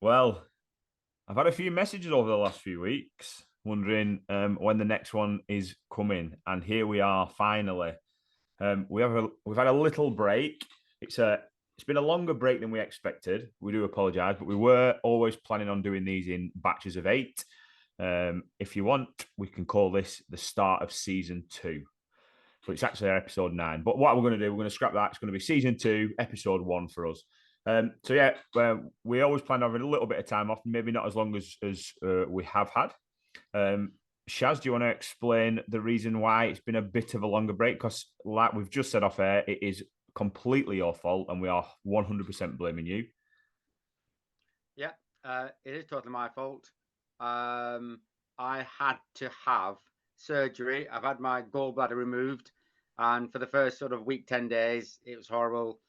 Well, I've had a few messages over the last few weeks wondering when the next one is coming, and here we are finally. We've had a little break. It's been a longer break than we expected. We do apologise, but we were always planning on doing these in batches of 8. If you want, we can call this the start of season 2. But it's actually episode 9. But what we're going to do, we're going to scrap that. It's going to be season 2, episode 1 for us. We always plan on having a little bit of time off, maybe not as long as we have had. Shaz, do you want to explain the reason why it's been a bit of a longer break? Because, like we've just said off air, it is completely your fault, and we are 100% blaming you. Yeah, it is totally my fault. I had to have surgery. I've had my gallbladder removed, and for the first sort of week, 10 days, it was horrible.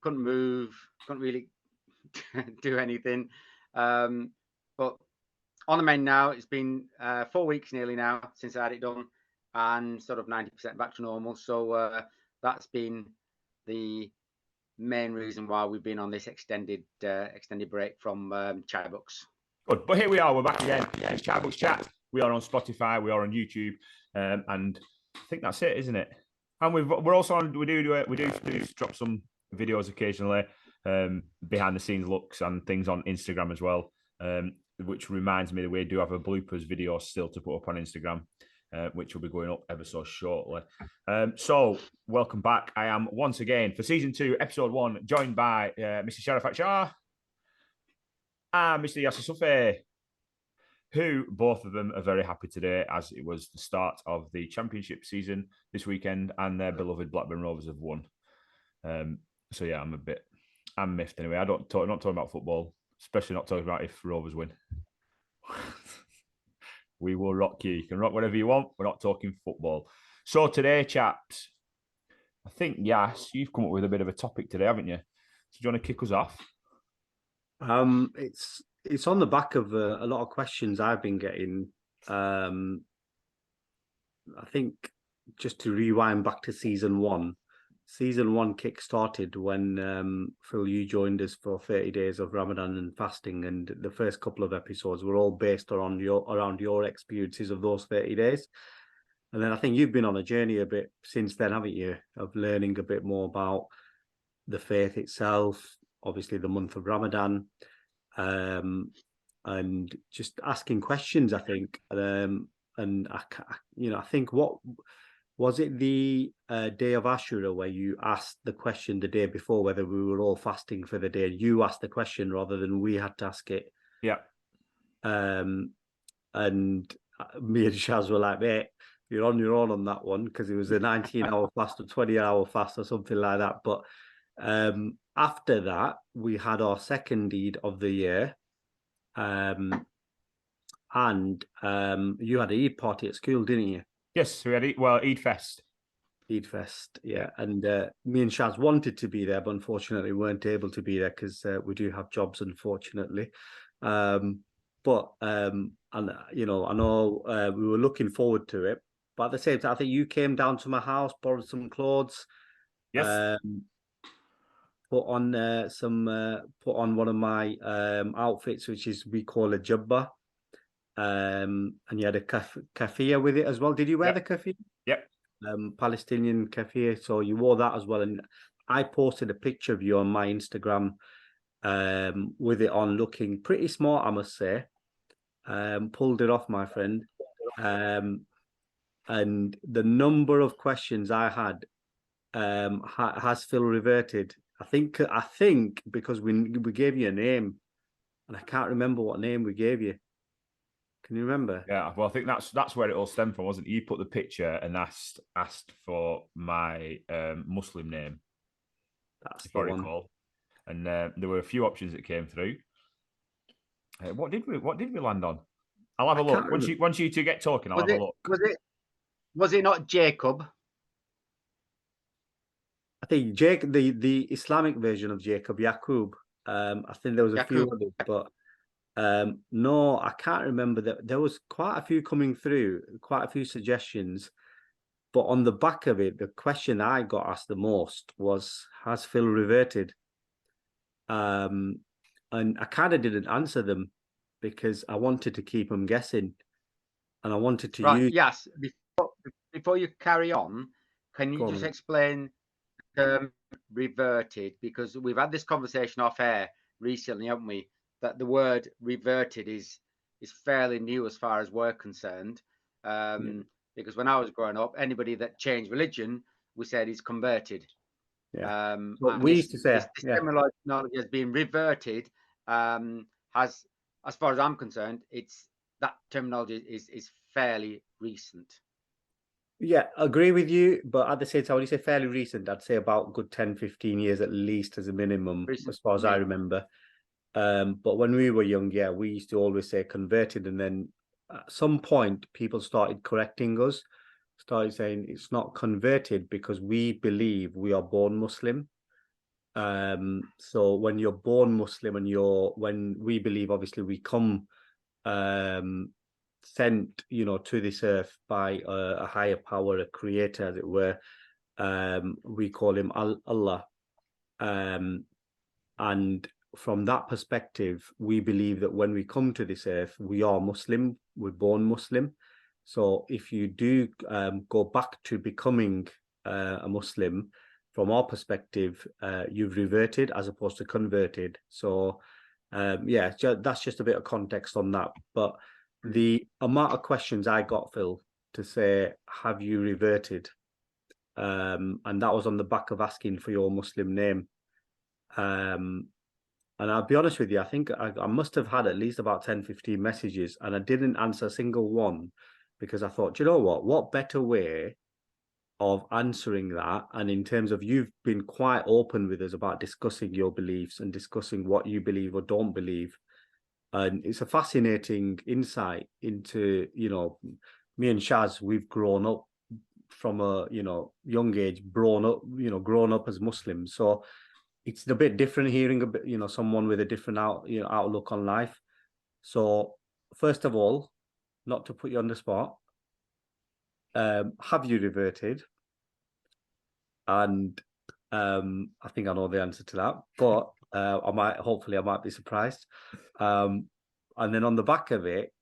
Couldn't move, couldn't really do anything. But on the mend now. It's been 4 weeks nearly now since I had it done, and sort of 90% back to normal. So that's been the main reason why we've been on this extended break from Chaiibucks. Good, but here we are. We're back again. It's Chaiibucks Chat. We are on Spotify. We are on YouTube, and I think that's it, isn't it? And we're also on. We do drop some videos occasionally, behind the scenes looks and things on Instagram as well. Which reminds me that we do have a bloopers video still to put up on Instagram, which will be going up ever so shortly. So welcome back. I am once again for season 2, episode 1, joined by Mr. Sharafat Shah and Mr. Yasser Sufi, who both of them are very happy today, as it was the start of the championship season this weekend, and their beloved Blackburn Rovers have won. So yeah, I'm miffed anyway. I'm not talking about football, especially not talking about if Rovers win. We will rock you. You can rock whatever you want. We're not talking football. So today, chaps, I think, Yas, you've come up with a bit of a topic today, haven't you? So do you want to kick us off? It's on the back of a lot of questions I've been getting. I think just to rewind back to season 1. Season 1 kick-started when Phil, you joined us for 30 days of Ramadan and fasting, and the first couple of episodes were all based around your experiences of those 30 days. And then I think you've been on a journey a bit since then, haven't you, of learning a bit more about the faith itself, obviously the month of Ramadan, and just asking questions, I think. And I think what was it, the day of Ashura, where you asked the question the day before whether we were all fasting for the day? You asked the question rather than we had to ask it. Yeah. And me and Shaz were like, mate, you're on your own on that one, because it was a 19-hour fast or 20-hour fast or something like that. But after that, we had our second Eid of the year. And you had an Eid party at school, didn't you? Yes, we had Eid Fest. Eid Fest, yeah. And me and Shaz wanted to be there, but unfortunately weren't able to be there because we do have jobs, unfortunately. And I know we were looking forward to it, but at the same time, I think you came down to my house, borrowed some clothes. Yes. Put on one of my outfits, which is, we call a jubba. And you had a kafia with it as well. Did you wear the kafia? Yep. Palestinian kafia. So you wore that as well. And I posted a picture of you on my Instagram with it on, looking pretty smart, I must say. Pulled it off, my friend. And the number of questions I had, has Phil reverted? I think because we gave you a name, and I can't remember what name we gave you. Can you remember? Yeah, well, I think that's where it all stemmed from, wasn't it? You put the picture and asked for my Muslim name. That's the one. Recall. And there were a few options that came through. What did we land on? I'll have a look. Once you two get talking, I'll have a look. Was it not Jacob? I think Jacob, the Islamic version of Jacob, Yaqub. I think there was a few others, but no, I can't remember. That there was quite a few coming through, quite a few suggestions. But on the back of it, the question I got asked the most was, has Phil reverted? And I kind of didn't answer them because I wanted to keep them guessing, and I wanted to use. Yes. Before you carry on, can you just explain the term reverted? Because we've had this conversation off air recently, haven't we? That the word reverted is fairly new as far as we're concerned. Because when I was growing up, anybody that changed religion, we said is converted. Yeah. What we used to say, this terminology has been reverted. Has, as far as I'm concerned, that terminology is fairly recent. Yeah, agree with you. But at the same time, when you say fairly recent, I'd say about good 10, 15 years at least as a minimum, as far as I remember. But when we were young, yeah, we used to always say converted. And then at some point, people started correcting us, started saying it's not converted because we believe we are born Muslim. So when you're born Muslim and when we believe, obviously, we come sent, to this earth by a higher power, a creator, as it were. We call him Allah. And from that perspective, we believe that when we come to this earth, we are Muslim, we're born Muslim. So if you do go back to becoming a Muslim, from our perspective, you've reverted as opposed to converted. So that's just a bit of context on that. But the amount of questions I got, Phil, to say, have you reverted? And that was on the back of asking for your Muslim name. And I'll be honest with you, I think I must have had at least about 10, 15 messages, and I didn't answer a single one because I thought, you know what better way of answering that? And in terms of, you've been quite open with us about discussing your beliefs and discussing what you believe or don't believe. And it's a fascinating insight into, me and Shaz, we've grown up from a, young age, grown up as Muslims. So it's a bit different hearing a bit, someone with a different outlook on life. So first of all, not to put you on the spot, have you reverted? And I think I know the answer to that, but I might be surprised. And then on the back of it,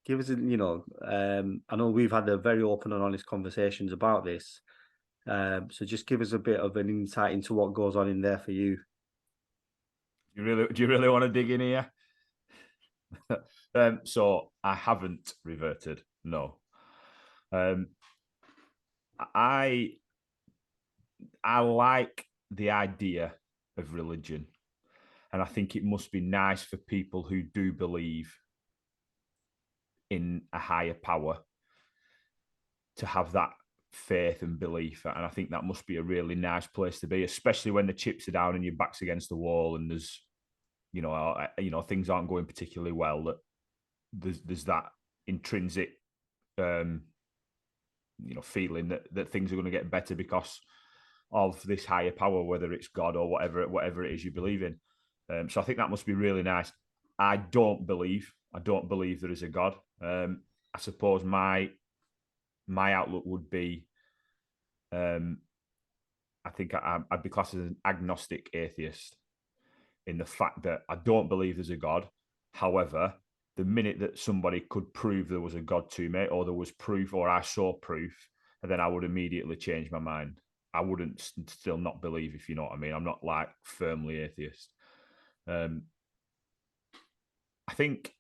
give us, I know we've had a very open and honest conversations about this. So just give us a bit of an insight into what goes on in there for you. Do you really want to dig in here? So I haven't reverted. No. I like the idea of religion, and I think it must be nice for people who do believe in a higher power to have that faith and belief. And I think that must be a really nice place to be, especially when the chips are down and your back's against the wall and there's, things aren't going particularly well. That there's that intrinsic, feeling that things are going to get better because of this higher power, whether it's God or whatever it is you believe in. So I think that must be really nice. I don't believe there is a God. I suppose my outlook would be, I think I'd be classed as an agnostic atheist, in the fact that I don't believe there's a God. However, the minute that somebody could prove there was a God to me, or there was proof, or I saw proof, then I would immediately change my mind. I wouldn't still not believe, if you know what I mean. I'm not like firmly atheist. I think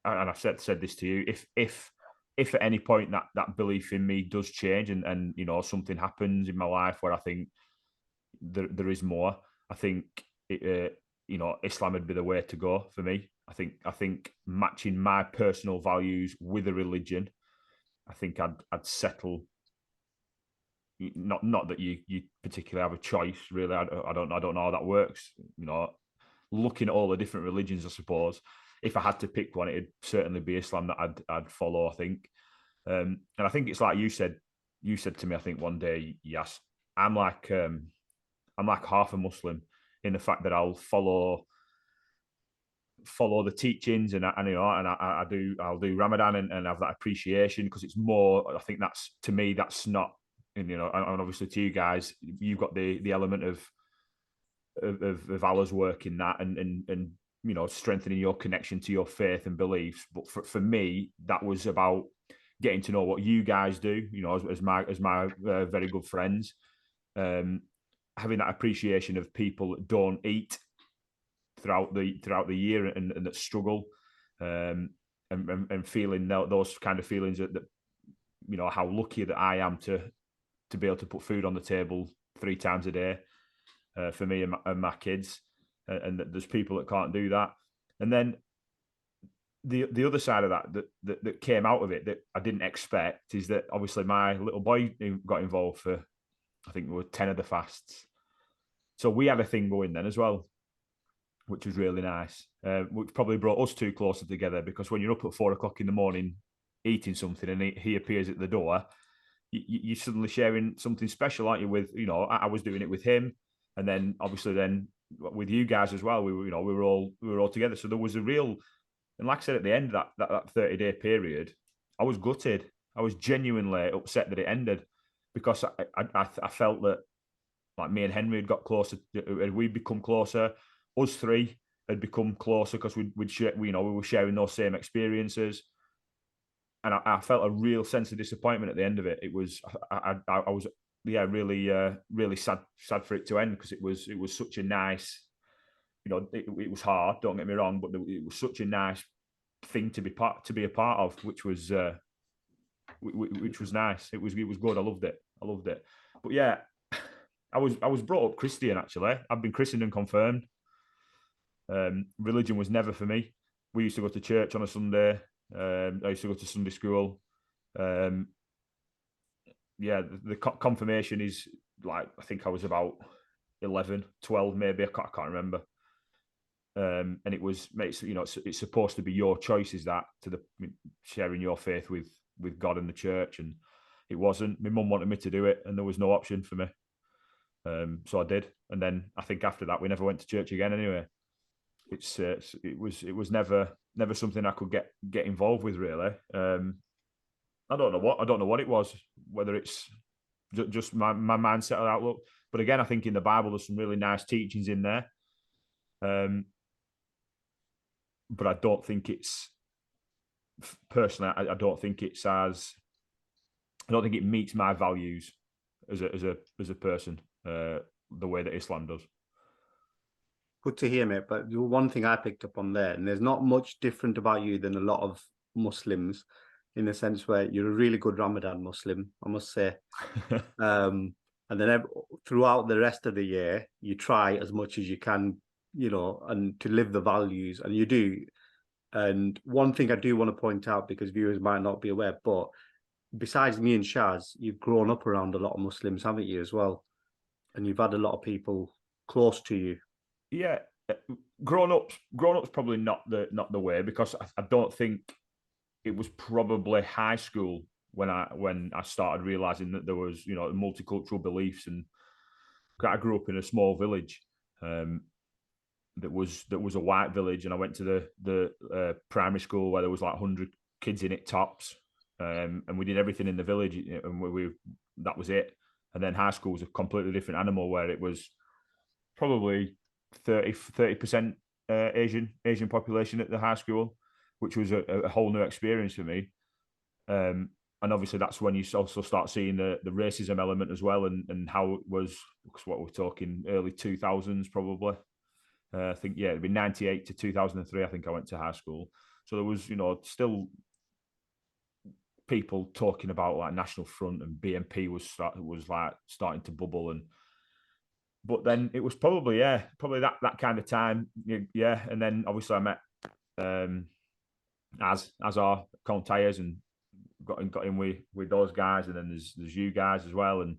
and I've said this to you, if at any point that belief in me does change and something happens in my life where I think there is more, I think Islam would be the way to go for me. I think matching my personal values with a religion, I think I'd settle. Not that you particularly have a choice, really. I don't know how that works. Looking at all the different religions, I suppose if I had to pick one, it'd certainly be Islam that I'd follow, I think. And I think it's like you said to me, I think one day, yes, I'm like half a Muslim in the fact that I'll follow the teachings I'll do Ramadan and have that appreciation, because it's more, I think that's, to me, that's not, and obviously to you guys, you've got the element of of hours work in that, and you know, strengthening your connection to your faith and beliefs. But for me, that was about getting to know what you guys do, you know, as my very good friends, having that appreciation of people that don't eat throughout the year and that struggle, and feeling those kind of feelings that, you know, how lucky that I am to be able to put food on the table 3 times a day, for me and my kids, and that there's people that can't do that. And then the other side of that came out of it that I didn't expect is that obviously my little boy got involved for, I think it was 10 of the fasts. So we had a thing going then as well, which was really nice, which probably brought us 2 closer together, because when you're up at 4 o'clock in the morning eating something and he appears at the door, you're suddenly sharing something special, aren't you? With, you know, I was doing it with him, and then obviously then with you guys as well. We were all together. So there was a real, and like I said, at the end of that 30-day period, I was gutted. I was genuinely upset that it ended, because I felt that, like, me and Henry had got closer. We'd become closer. Us 3 had become closer because we were sharing those same experiences. And I felt a real sense of disappointment at the end of it. It was, I was, really sad for it to end, because it was such a nice, you know, it was hard, don't get me wrong, but it was such a nice thing to be a part of, which was nice. It was good. I loved it. But yeah, I was brought up Christian, actually. I've been christened and confirmed. Religion was never for me. We used to go to church on a Sunday. I used to go to Sunday school. The confirmation is, like, I think I was about 11, 12 maybe. I can't remember. And it was, you know, it's supposed to be your choice, is that, to the sharing your faith with God and the church, and it wasn't. My mum wanted me to do it, and there was no option for me. So I did, and then I think after that we never went to church again. Anyway, it was never something I could get involved with, really. I don't know what it was, whether it's just my mindset or outlook. But again, I think in the Bible there's some really nice teachings in there. But I don't think it's, personally, I don't think it's as, I don't think it meets my values as a person, the way that Islam does. Good to hear, mate. But the one thing I picked up on there, and there's not much different about you than a lot of Muslims, in the sense where you're a really good Ramadan Muslim, I must say. And then throughout the rest of the year, you try as much as you can, you know, and to live the values, and you do. And one thing I do want to point out, because viewers might not be aware, but besides me and Shaz, you've grown up around a lot of Muslims, haven't you, as well? And you've had a lot of people close to you. Yeah, grown up's probably not the way, because I don't think it was probably high school when I started realizing that there was, you know, multicultural beliefs. And I grew up in a small village that was a white village, and I went to the primary school where there was like 100 kids in it tops, and we did everything in the village, and we that was it. And then high school was a completely different animal, where it was probably 30% Asian population at the high school, which was a whole new experience for me. And obviously that's when you also start seeing the racism element as well, and how it was, because what we're talking early 2000s probably. I think, yeah, it'd be 98 to 2003. I think I went to high school. So there was, you know, still people talking about like National Front, and BNP was like starting to bubble. But then it was probably that kind of time. Yeah. And then obviously I met as our Tires, and got in with those guys, and then there's you guys as well. And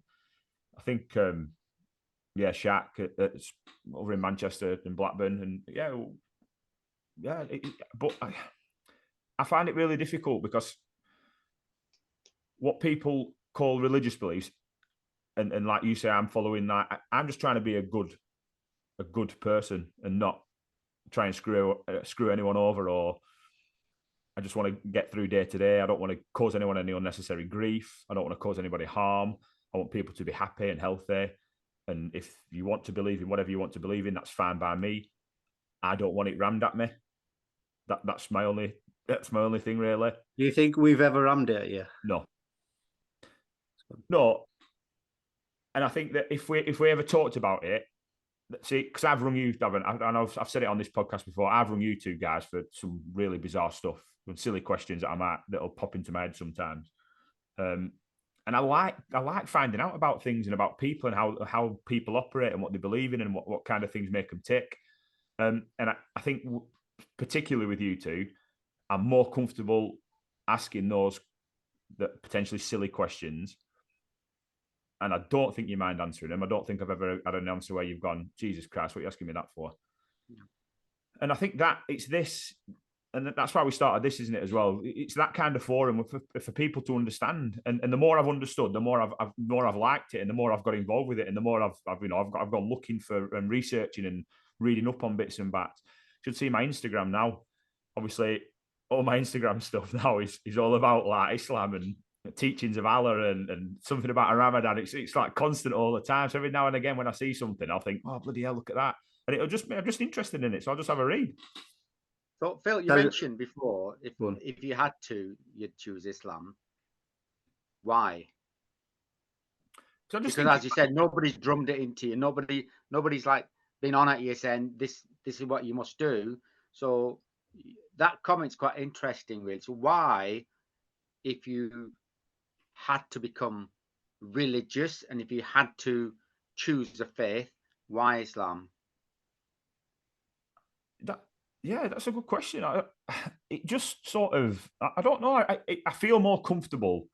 I think Shaq over in Manchester and Blackburn, and but I find it really difficult, because what people call religious beliefs, and like you say, I'm following that. I'm just trying to be a good person, and not try and screw anyone over, or I just want to get through day to day. I don't want to cause anyone any unnecessary grief. I don't want to cause anybody harm. I want people to be happy and healthy. And if you want to believe in whatever you want to believe in, that's fine by me. I don't want it rammed at me. That's my only thing, really. Do you think we've ever rammed it at you? No. And I think that if we ever talked about it, see, because I've rung you, Davin, I know I've said it on this podcast before. I've rung you two guys for some really bizarre stuff and silly questions that'll pop into my head sometimes. And I like finding out about things and about people and how people operate and what they believe in and what kind of things make them tick. And I think particularly with you two, I'm more comfortable asking those that potentially silly questions. And I don't think you mind answering them. I don't think I've ever had an answer where you've gone, Jesus Christ, what are you asking me that for? Yeah. And I think that it's this, and that's why we started this, isn't it, as well? It's that kind of forum for people to understand. And the more I've understood, the more I've liked it, and the more I've got involved with it, and the more I've gone looking for and researching and reading up on bits and bats. You should see my Instagram now. Obviously, all my Instagram stuff now is all about like Islam and teachings of Allah and something about a Ramadan. It's like constant all the time. So every now and again, when I see something, I'll think, oh bloody hell, look at that, and I'm just interested in it. So I'll just have a read. So Phil, you mentioned before, if you had to, you'd choose Islam. Why? Because as you said, nobody's drummed it into you. Nobody's like been on at you saying this is what you must do. So that comment's quite interesting, really. So why, if you had to become religious and if you had to choose a faith, why Islam? That's a good question. It just sort of, I don't know. I feel more comfortable.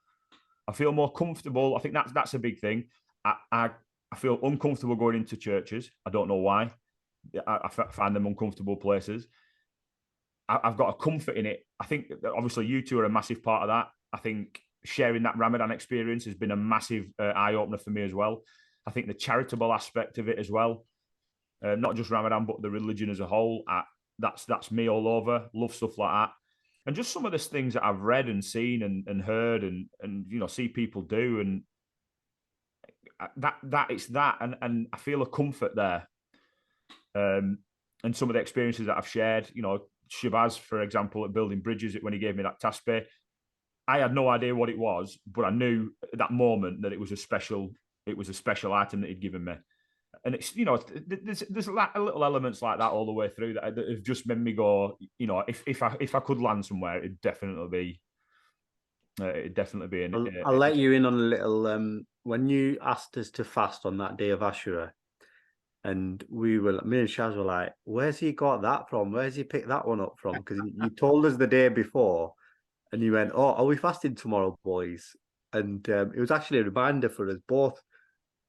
I think that's a big thing. I feel uncomfortable going into churches. I don't know why. I find them uncomfortable places. I've got a comfort in it. I think obviously you two are a massive part of that. I think sharing that Ramadan experience has been a massive eye opener for me as well. I think the charitable aspect of it as well, not just Ramadan, but the religion as a whole. That's me all over. Love stuff like that. And just some of the things that I've read and seen and heard and see people do, and that it's that, and I feel a comfort there. And some of the experiences that I've shared, Shabazz, for example, at building bridges, when he gave me that tasbih, I had no idea what it was, but I knew at that moment that it was a special item that he'd given me. And it's, there's little elements like that all the way through that have just made me go, if I could land somewhere, it'd definitely be. I'll let you in on a little. When you asked us to fast on that day of Ashura, and me and Shaz were like, "Where's he got that from? Where's he picked that one up from?" Because you told us the day before, and you went, "Oh, are we fasting tomorrow, boys?" And it was actually a reminder for us both,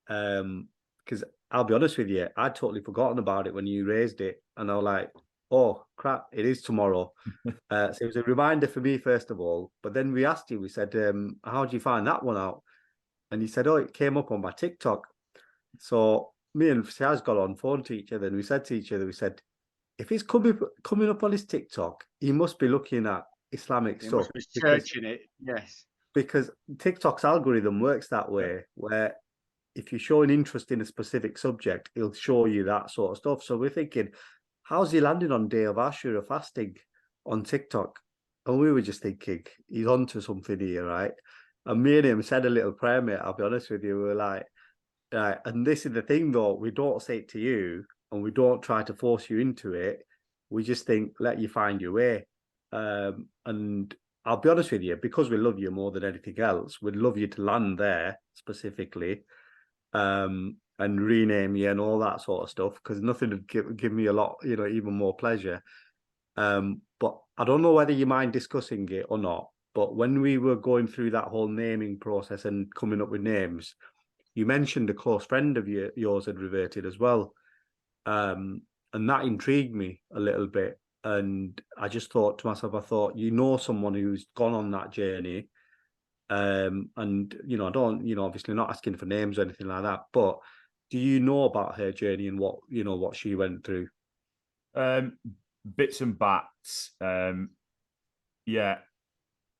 because I'll be honest with you, I'd totally forgotten about it when you raised it. And I was like, oh, crap, it is tomorrow. So it was a reminder for me, first of all. But then we asked you, we said, how did you find that one out? And he said, oh, it came up on my TikTok. So me and Shaz got on phone to each other and we said to each other, if he's coming up on his TikTok, he must be looking at Islamic stuff. Must be searching it, yes. Because TikTok's algorithm works that way, where if you show an interest in a specific subject, it'll show you that sort of stuff. So we're thinking, how's he landing on day of Ashura fasting on TikTok? And we were just thinking, he's onto something here, right? And me and him said a little prayer, mate, I'll be honest with you. We were like, right, and this is the thing though, we don't say it to you and we don't try to force you into it. We just think, let you find your way. And I'll be honest with you, because we love you more than anything else, we'd love you to land there specifically. And rename you and all that sort of stuff, because nothing would give me a lot, even more pleasure. But I don't know whether you mind discussing it or not. But when we were going through that whole naming process and coming up with names, you mentioned a close friend of yours had reverted as well. And that intrigued me a little bit. And I just thought to myself, someone who's gone on that journey. And I don't, obviously not asking for names or anything like that, but do you know about her journey and what she went through? Bits and bats. Yeah.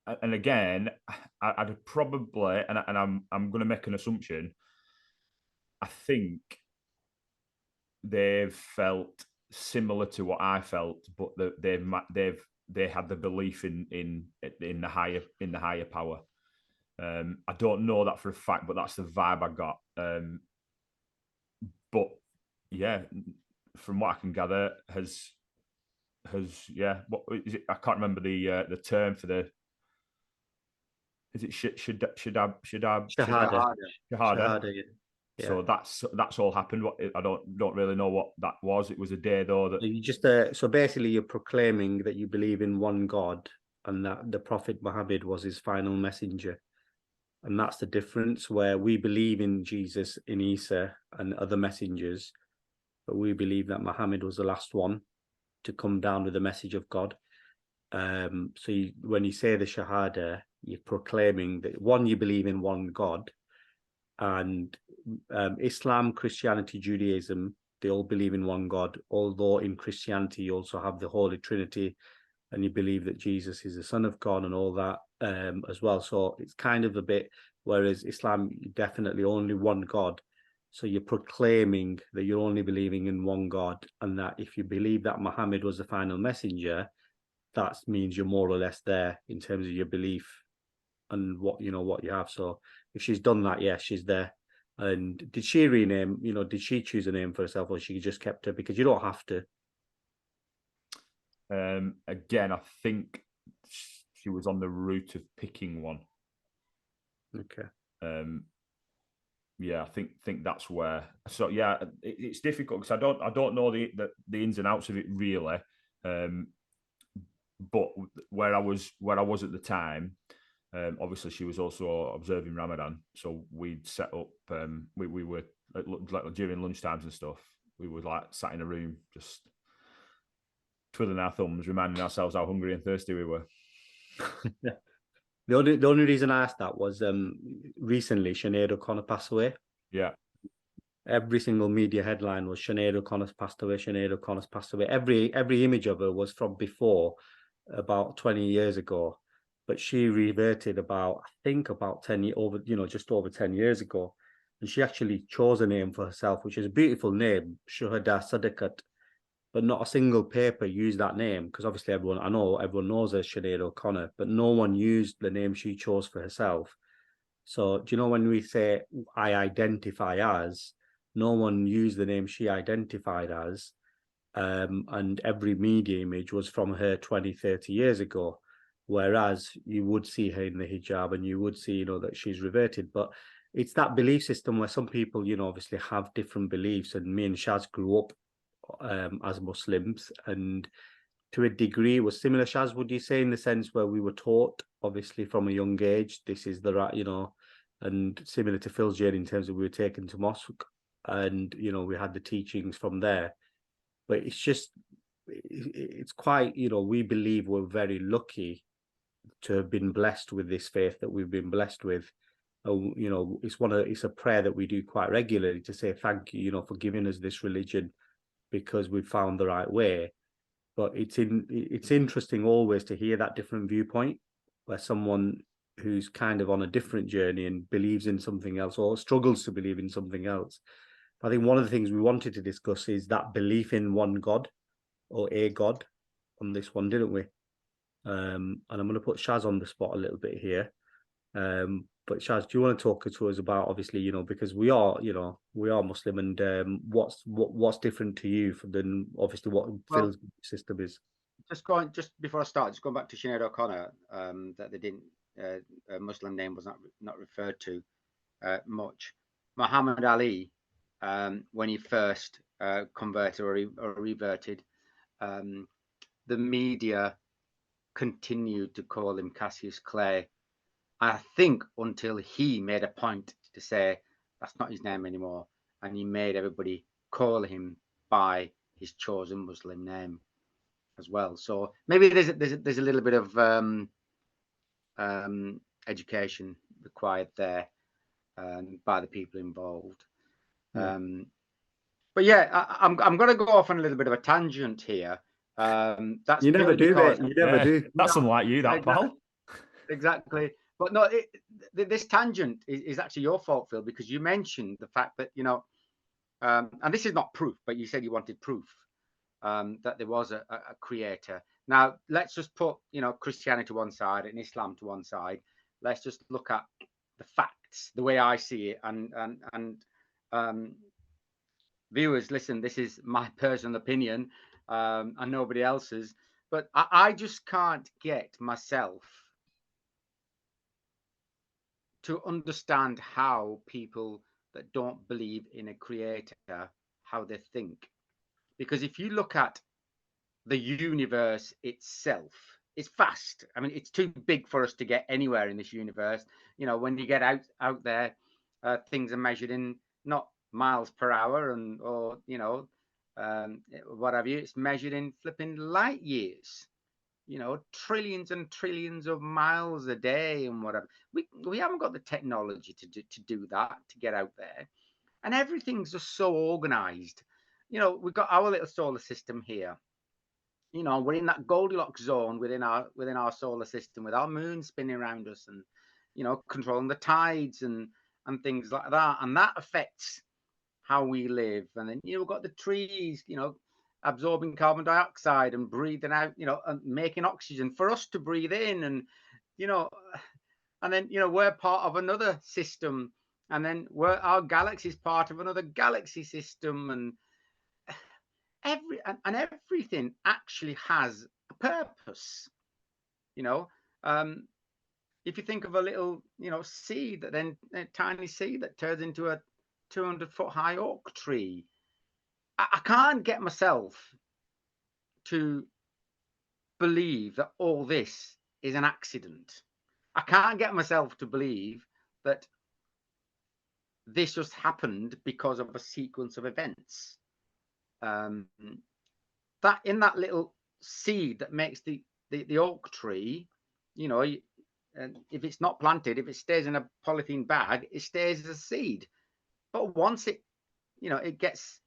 And again, I'd probably, and I'm going to make an assumption. I think they've felt similar to what I felt, but they had the belief in the higher power. I don't know that for a fact, but that's the vibe I got. But yeah, from what I can gather, has what is it? I can't remember the term for the. Is it shahada? Shahada. Yeah. So that's all happened. What I don't really know what that was. It was a day though that you just so basically you're proclaiming that you believe in one God and that the Prophet Muhammad was his final messenger. And that's the difference, where we believe in Jesus, in Isa and other messengers, but we believe that Muhammad was the last one to come down with the message of God. So when you say the Shahada, you're proclaiming that, one, you believe in one God, and Islam, Christianity, Judaism, they all believe in one God, although in Christianity you also have the Holy Trinity, and you believe that Jesus is the Son of God and all that as well. So it's kind of a bit, whereas Islam, definitely only one God. So you're proclaiming that you're only believing in one God, and that if you believe that Muhammad was the final messenger, that means you're more or less there in terms of your belief and what you have. So if she's done that, yes, she's there. And did she rename? Did she choose a name for herself, or she just kept her? Because you don't have to. Again, I think she was on the route of picking one. Okay. Yeah, I think that's where. So yeah, it's difficult because I don't know the ins and outs of it really. But where I was at the time, obviously she was also observing Ramadan, so we'd set up. We were like during lunchtimes and stuff. We were like sat in a room just twiddling our thumbs, reminding ourselves how hungry and thirsty we were. Yeah. The only reason I asked that was recently Sinead O'Connor passed away. Yeah. Every single media headline was Sinead O'Connor's passed away. Sinead O'Connor's passed away. Every image of her was from before, about 20 years ago, but she reverted about 10 over, just over 10 years ago, and she actually chose a name for herself, which is a beautiful name, Shuhada Sadakat. But not a single paper used that name, because obviously everyone knows her Sinead O'Connor, but no one used the name she chose for herself. So do you know when we say I identify as, no one used the name she identified as, and every media image was from her 20, 30 years ago, whereas you would see her in the hijab and you would see, that she's reverted. But it's that belief system where some people, obviously have different beliefs, and me and Shaz grew up as Muslims, and to a degree was similar. Shaz, would you say, in the sense where we were taught obviously from a young age this is the right, and similar to Phil's journey in terms of we were taken to mosque and we had the teachings from there. But it's quite, we believe we're very lucky to have been blessed with this faith that we've been blessed with. It's a prayer that we do quite regularly to say thank you, for giving us this religion, because we've found the right way. But it's interesting always to hear that different viewpoint, where someone who's kind of on a different journey and believes in something else or struggles to believe in something else. I think one of the things we wanted to discuss is that belief in one God or a God on this one, didn't we? And I'm going to put Shaz on the spot a little bit here. But Shaz, do you want to talk to us about, obviously, because we are Muslim, and what's different to you than obviously what Phil's system is? Just before I start, just going back to Sinead O'Connor, that they didn't, a Muslim name was not referred to much. Muhammad Ali, when he first converted or reverted, the media continued to call him Cassius Clay. I think until he made a point to say that's not his name anymore, and he made everybody call him by his chosen Muslim name as well. So maybe there's a little bit of education required there by the people involved. Yeah. But yeah, I'm going to go off on a little bit of a tangent here. That's you never do, mate. You never do. That's unlike you, that exactly, pal. Exactly. But no, this tangent is actually your fault, Phil, because you mentioned the fact that And this is not proof, but you said you wanted proof that there was a creator. Now, let's just put, Christianity to one side and Islam to one side. Let's just look at the facts, the way I see it. And viewers, listen, this is my personal opinion and nobody else's. But I just can't get myself to understand how people that don't believe in a creator, how they think. Because if you look at the universe itself, it's vast. I mean, it's too big for us to get anywhere in this universe. When you get out there, things are measured in not miles per hour or what have you. It's measured in flipping light years. Trillions and trillions of miles a day and whatever. We haven't got the technology to do that, to get out there. And everything's just so organized. We've got our little solar system here. We're in that Goldilocks zone within our solar system, with our moon spinning around us and, controlling the tides and things like that. And that affects how we live. And then, we've got the trees, absorbing carbon dioxide and breathing out, and making oxygen for us to breathe in. And, and then, we're part of another system. And then our galaxy is part of another galaxy system. And everything actually has a purpose. If you think of a little, seed, that then a tiny seed that turns into a 200-foot high oak tree. I can't get myself to believe that all this is an accident. I can't get myself to believe that this just happened because of a sequence of events. That in that little seed that makes the oak tree, if it's not planted, if it stays in a polythene bag, it stays as a seed. But once it gets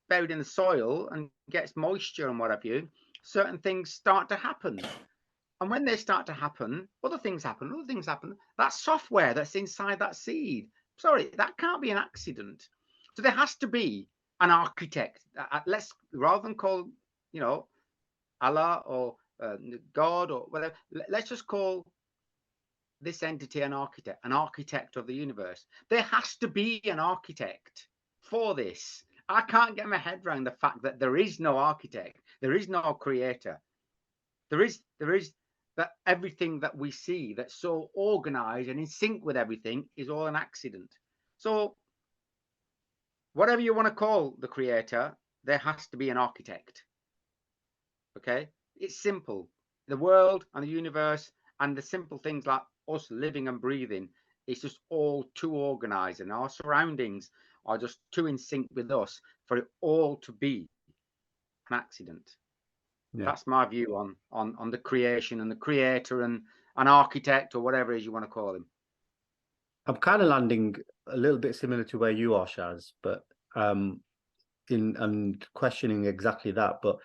buried in the soil and gets moisture and what have you, certain things start to happen. And when they start to happen, other things happen. That software that's inside that seed, sorry, that can't be an accident. So there has to be an architect. Let's, rather than call, Allah or God or whatever, let's just call this entity an architect of the universe. There has to be an architect for this. I can't get my head around the fact that there is no architect, there is no creator. There is that everything that we see that's so organized and in sync with everything is all an accident. So whatever you want to call the creator, there has to be an architect. Okay, it's simple. The world and the universe and the simple things like us living and breathing, it's just all too organized, and our surroundings are just too in sync with us for it all to be an accident. Yeah. That's my view on the creation and the creator and an architect or whatever it is you want to call him. I'm kind of landing a little bit similar to where you are, Shaz, but in questioning exactly that. But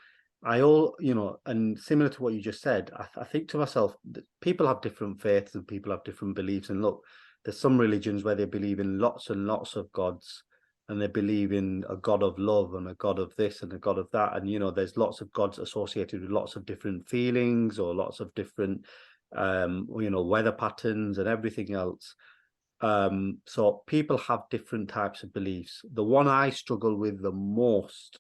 and similar to what you just said, I think to myself, people have different faiths and people have different beliefs. And look, there's some religions where they believe in lots and lots of gods, and they believe in a god of love and a god of this and a god of that. And, there's lots of gods associated with lots of different feelings or lots of different, weather patterns and everything else. So people have different types of beliefs. The one I struggle with the most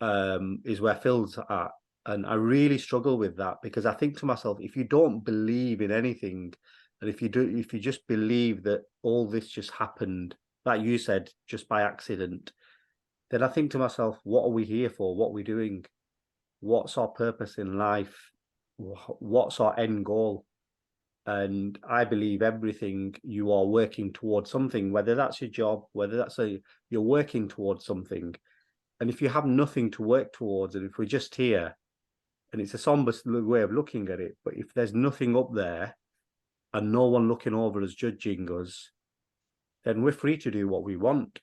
is where Phil's at. And I really struggle with that, because I think to myself, if you don't believe in anything, and if you just believe that all this just happened, like you said, just by accident, then I think to myself, what are we here for? What are we doing? What's our purpose in life? What's our end goal? And I believe everything, you are working towards something, whether that's your job, whether that's you're working towards something. And if you have nothing to work towards, and if we're just here, and it's a somber way of looking at it, but if there's nothing up there and no one looking over us, judging us, then we're free to do what we want.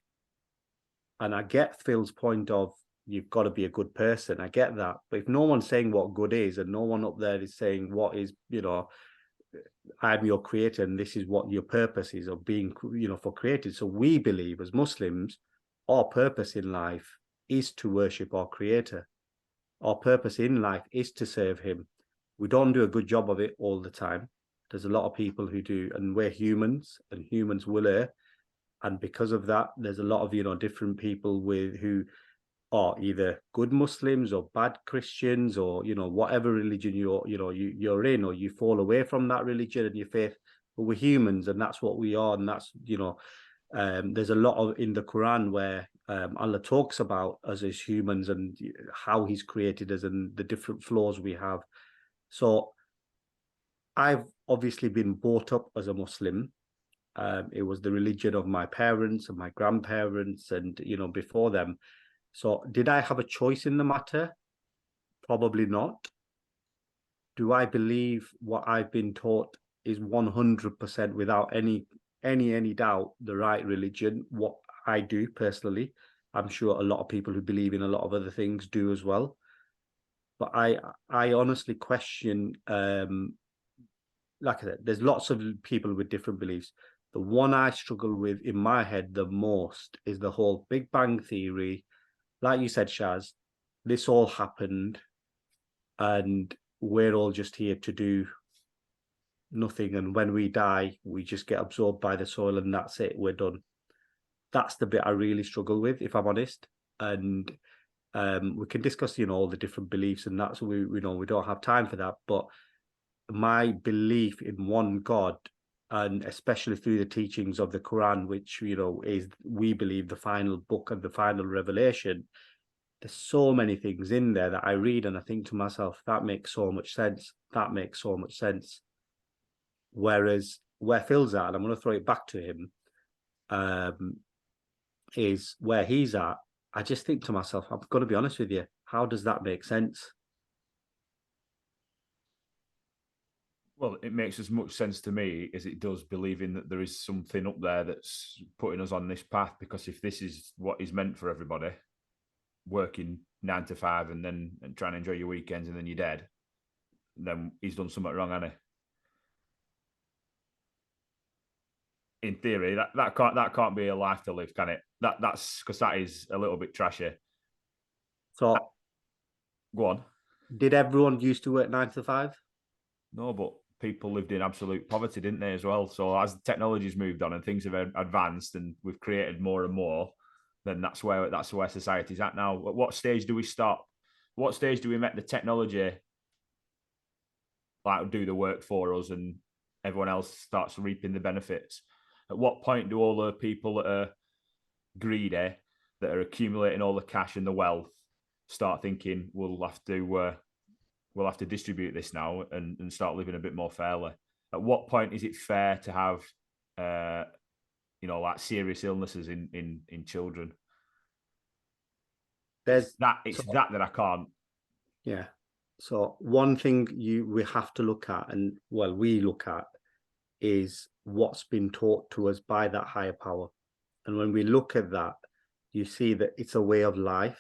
And I get Phil's point of, you've got to be a good person. I get that. But if no one's saying what good is, and no one up there is saying what is, I'm your creator and this is what your purpose is of being, for created. So we believe as Muslims, our purpose in life is to worship our Creator. Our purpose in life is to serve Him. We don't do a good job of it all the time. There's a lot of people who do, and we're humans, and humans will err. And because of that, there's a lot of, different people who are either good Muslims or bad Christians, or, whatever religion you're in, or you fall away from that religion and your faith. But we're humans, and that's what we are. And that's, there's a lot of in the Quran where Allah talks about us as humans and how He's created us and the different flaws we have. So I've obviously been brought up as a Muslim. It was the religion of my parents and my grandparents and, before them. So did I have a choice in the matter? Probably not. Do I believe what I've been taught is 100% without any doubt the right religion? What I do personally, I'm sure a lot of people who believe in a lot of other things do as well. But I honestly question, like I said, there's lots of people with different beliefs. The one I struggle with in my head the most is the whole Big Bang Theory. Like you said, Shaz, this all happened and we're all just here to do nothing. And when we die, we just get absorbed by the soil and that's it. We're done. That's the bit I really struggle with, if I'm honest. And we can discuss, all the different beliefs and that's we don't have time for that. But my belief in one God, and especially through the teachings of the Quran, which, is, we believe, the final book and the final revelation, there's so many things in there that I read and I think to myself, that makes so much sense. That makes so much sense. Whereas where Phil's at, and I'm going to throw it back to him, is where he's at. I just think to myself, I'm going to be honest with you, how does that make sense? Well, it makes as much sense to me as it does believing that there is something up there that's putting us on this path. Because if this is what is meant for everybody, working 9 to 5 and trying to enjoy your weekends and then you're dead, then He's done something wrong, hasn't He? In theory, that can't be a life to live, can it? That's because that is a little bit trashy. So, go on. Did everyone used to work 9 to 5? No, but people lived in absolute poverty, didn't they, as well? So as the technology's moved on and things have advanced and we've created more and more, then that's where society's at now. At what stage do we stop? What stage do we make the technology like do the work for us and everyone else starts reaping the benefits? At what point do all the people that are greedy, that are accumulating all the cash and the wealth, start thinking we'll have to distribute this now and start living a bit more fairly? At what point is it fair to have like serious illnesses in children? It's that I can't. Yeah. So one thing we have to look at, and we look at, is what's been taught to us by that higher power. And when we look at that, you see that it's a way of life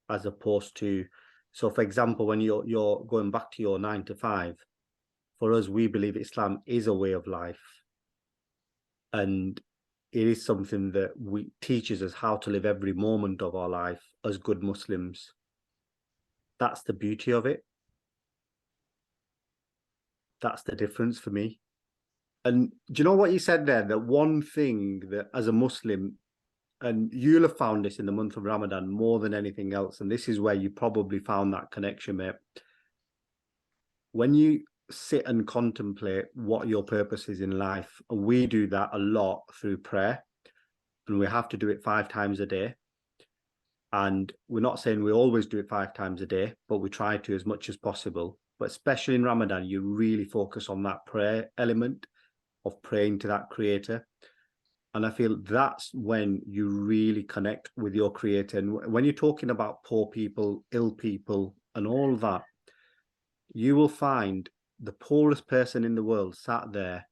as opposed to, so for example, when you're going back to your 9 to 5, for us, we believe Islam is a way of life. And it is something that teaches us how to live every moment of our life as good Muslims. That's the beauty of it. That's the difference for me. And do you know what you said there? That one thing that as a Muslim, and you'll have found this in the month of Ramadan more than anything else, and this is where you probably found that connection, mate. When you sit and contemplate what your purpose is in life, and we do that a lot through prayer, and we have to do it 5 times a day. And we're not saying we always do it 5 times a day, but we try to as much as possible. But especially in Ramadan, you really focus on that prayer element of praying to that Creator. And I feel that's when you really connect with your Creator. And when you're talking about poor people, ill people, and all that, you will find the poorest person in the world sat there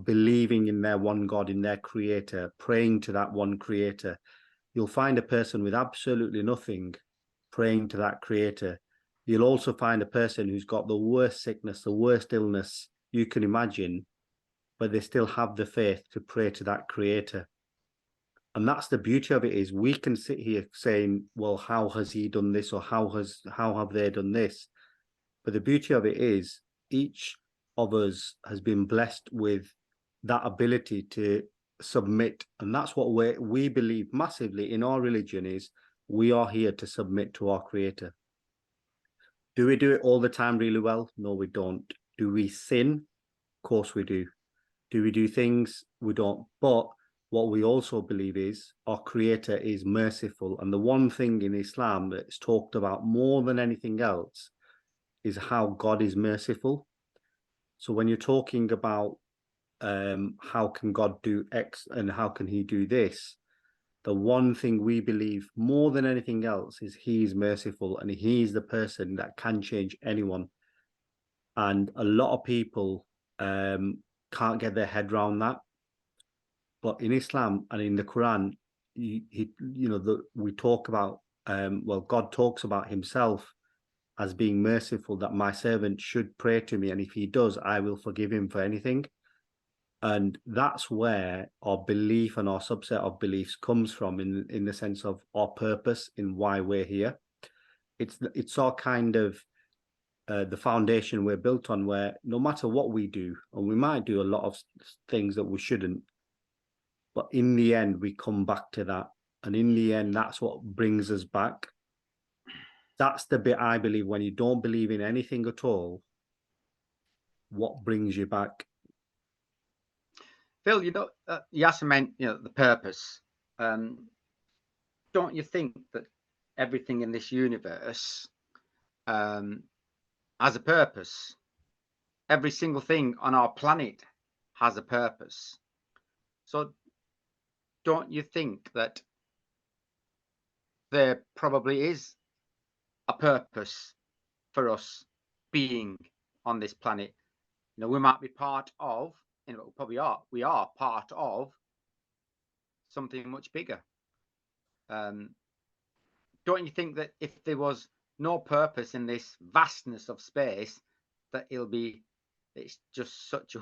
believing in their one God, in their Creator, praying to that one Creator. You'll find a person with absolutely nothing praying to that Creator. You'll also find a person who's got the worst sickness, the worst illness you can imagine, but they still have the faith to pray to that Creator. And that's the beauty of it, is we can sit here saying, well, how has he done this, or how have they done this? But the beauty of it is each of us has been blessed with that ability to submit. And that's what we believe massively in our religion, is we are here to submit to our Creator. Do we do it all the time really well? No, we don't. Do we sin? Of course we do. Do we do things? We don't. But what we also believe is our Creator is merciful. And the one thing in Islam that's talked about more than anything else is how God is merciful. So when you're talking about how can God do X and how can he do this, the one thing we believe more than anything else is he is merciful, and he is the person that can change anyone. And a lot of people can't get their head around that. But in Islam and in the Quran, we talk about, God talks about himself as being merciful, that my servant should pray to me, and if he does, I will forgive him for anything. And that's where our belief and our subset of beliefs comes from, in the sense of our purpose in why we're here. It's our kind of the foundation we're built on, where no matter what we do, and we might do a lot of things that we shouldn't, but in the end we come back to that, and in the end that's what brings us back. That's the bit I believe. When you don't believe in anything at all, what brings you back? Phil, you asked me, the purpose. Don't you think that everything in this universe has a purpose? Every single thing on our planet has a purpose. So don't you think that there probably is a purpose for us being on this planet? We might be part of, we are part of something much bigger. Don't you think that if there was no purpose in this vastness of space, that it's just such a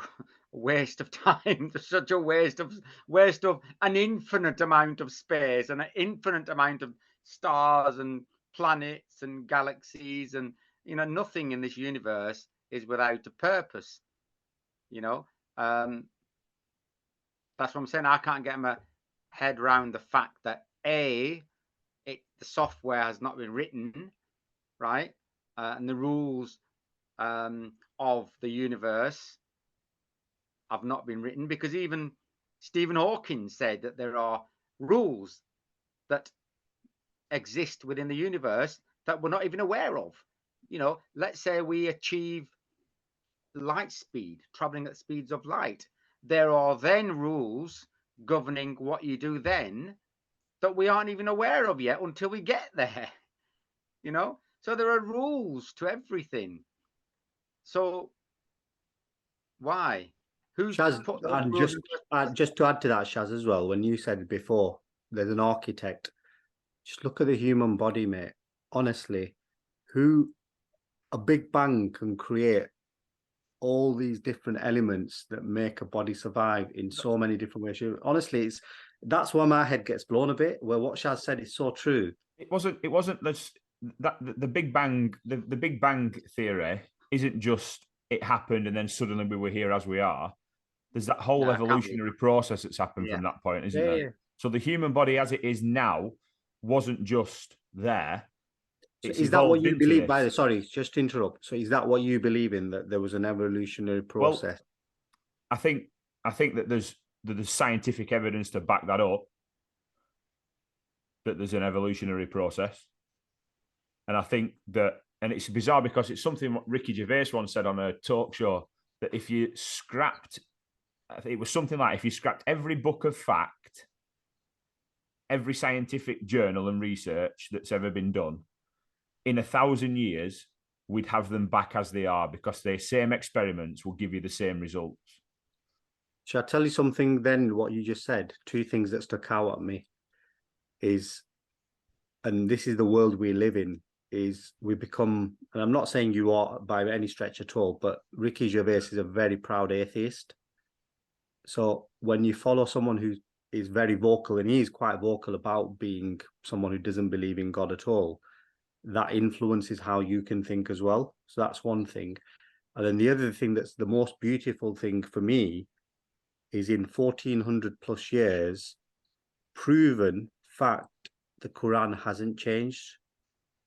waste of time, such a waste of an infinite amount of space and an infinite amount of stars and planets and galaxies, and nothing in this universe is without a purpose. That's what I'm saying. I can't get my head around the fact that the software has not been written, right? And the rules of the universe have not been written, because even Stephen Hawking said that there are rules that exist within the universe that we're not even aware of. Let's say we achieve light speed, traveling at speeds of light. There are then rules governing what you do then that we aren't even aware of yet until we get there. So there are rules to everything. So why? Who's Shaz, put and just to add to that, Shaz, as well, when you said before there's an architect, just look at the human body, mate. Honestly, a Big Bang can create all these different elements that make a body survive in so many different ways. Honestly, that's why my head gets blown a bit, where what Shaz said is so true. It wasn't that the Big Bang, the Big Bang theory isn't just it happened and then suddenly we were here as we are. There's that whole evolutionary process that's happened from that point, isn't there? Yeah. So the human body as it is now wasn't just there. So is that what you believe? Sorry, just to interrupt. So is that what you believe in, that there was an evolutionary process? Well, I think that there's scientific evidence to back that up, that there's an evolutionary process. And I think that, and it's bizarre because it's something Ricky Gervais once said on a talk show, that if you scrapped, I think it was something like, if you scrapped every book of fact, every scientific journal and research that's ever been done, in 1,000 years, we'd have them back as they are, because the same experiments will give you the same results. Shall I tell you something then, what you just said? Two things that stuck out at me is, and this is the world we live in, is we become, and I'm not saying you are by any stretch at all, but Ricky Gervais is a very proud atheist. So when you follow someone who is very vocal, and he is quite vocal about being someone who doesn't believe in God at all. That influences how you can think as well. So that's one thing. And then the other thing that's the most beautiful thing for me is in 1400 plus years, proven fact, the Quran hasn't changed